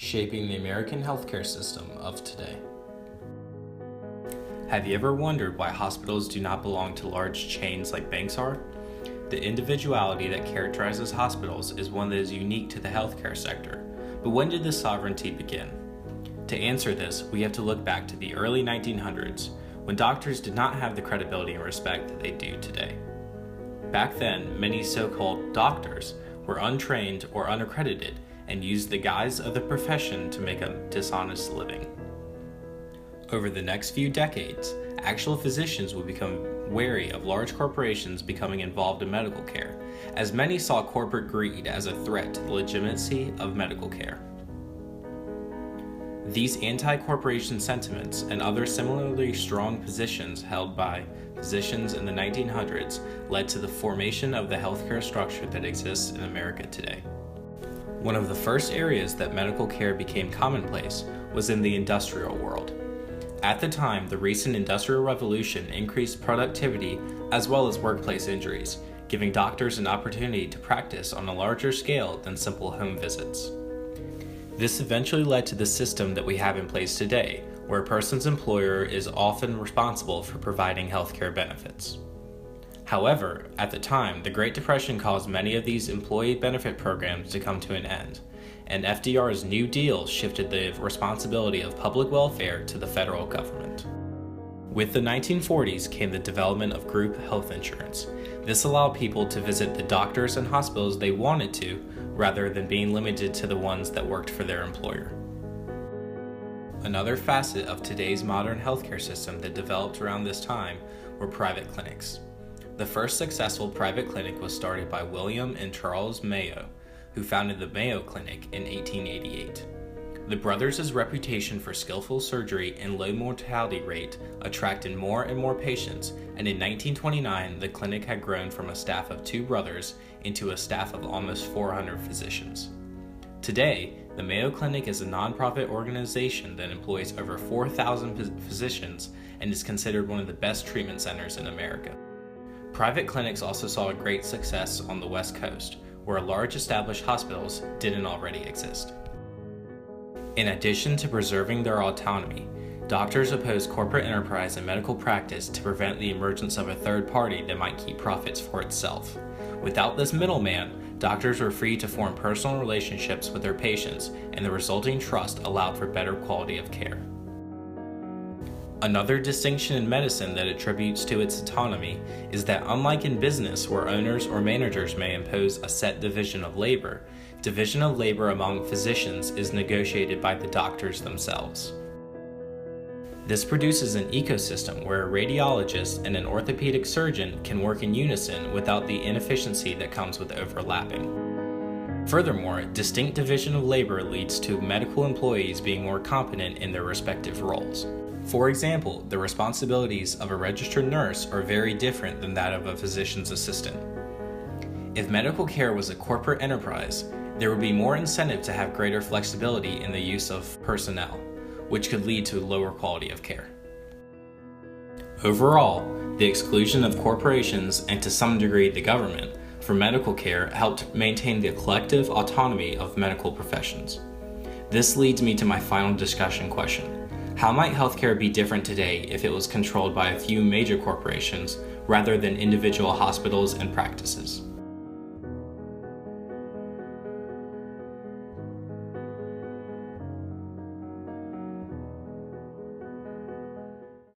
shaping the American healthcare system of today. Have you ever wondered why hospitals do not belong to large chains like banks are? The individuality that characterizes hospitals is one that is unique to the healthcare sector. But when did this sovereignty begin? To answer this, we have to look back to the early 1900s, when doctors did not have the credibility and respect that they do today. Back then, many so-called doctors were untrained or unaccredited and used the guise of the profession to make a dishonest living. Over the next few decades, actual physicians would become wary of large corporations becoming involved in medical care, as many saw corporate greed as a threat to the legitimacy of medical care. These anti-corporation sentiments and other similarly strong positions held by physicians in the 1900s led to the formation of the healthcare structure that exists in America today. One of the first areas that medical care became commonplace was in the industrial world. At the time, the recent Industrial Revolution increased productivity as well as workplace injuries, giving doctors an opportunity to practice on a larger scale than simple home visits. This eventually led to the system that we have in place today, where a person's employer is often responsible for providing healthcare benefits. However, at the time, the Great Depression caused many of these employee benefit programs to come to an end, and FDR's New Deal shifted the responsibility of public welfare to the federal government. With the 1940s came the development of group health insurance. This allowed people to visit the doctors and hospitals they wanted to, rather than being limited to the ones that worked for their employer. Another facet of today's modern healthcare system that developed around this time were private clinics. The first successful private clinic was started by William and Charles Mayo, who founded the Mayo Clinic in 1888. The brothers' reputation for skillful surgery and low mortality rate attracted more and more patients, and in 1929 the clinic had grown from a staff of 2 brothers into a staff of almost 400 physicians. Today, the Mayo Clinic is a nonprofit organization that employs over 4,000 physicians and is considered one of the best treatment centers in America. Private clinics also saw a great success on the West Coast, where large established hospitals didn't already exist. In addition to preserving their autonomy, doctors opposed corporate enterprise and medical practice to prevent the emergence of a third party that might keep profits for itself. Without this middleman, doctors were free to form personal relationships with their patients, and the resulting trust allowed for better quality of care. Another distinction in medicine that attributes to its autonomy is that, unlike in business where owners or managers may impose a set division of labor among physicians is negotiated by the doctors themselves. This produces an ecosystem where a radiologist and an orthopedic surgeon can work in unison without the inefficiency that comes with overlapping. Furthermore, distinct division of labor leads to medical employees being more competent in their respective roles. For example, the responsibilities of a registered nurse are very different than that of a physician's assistant. If medical care was a corporate enterprise, there would be more incentive to have greater flexibility in the use of personnel, which could lead to lower quality of care. Overall, the exclusion of corporations and to some degree the government from medical care helped maintain the collective autonomy of medical professions. This leads me to my final discussion question. How might healthcare be different today if it was controlled by a few major corporations rather than individual hospitals and practices?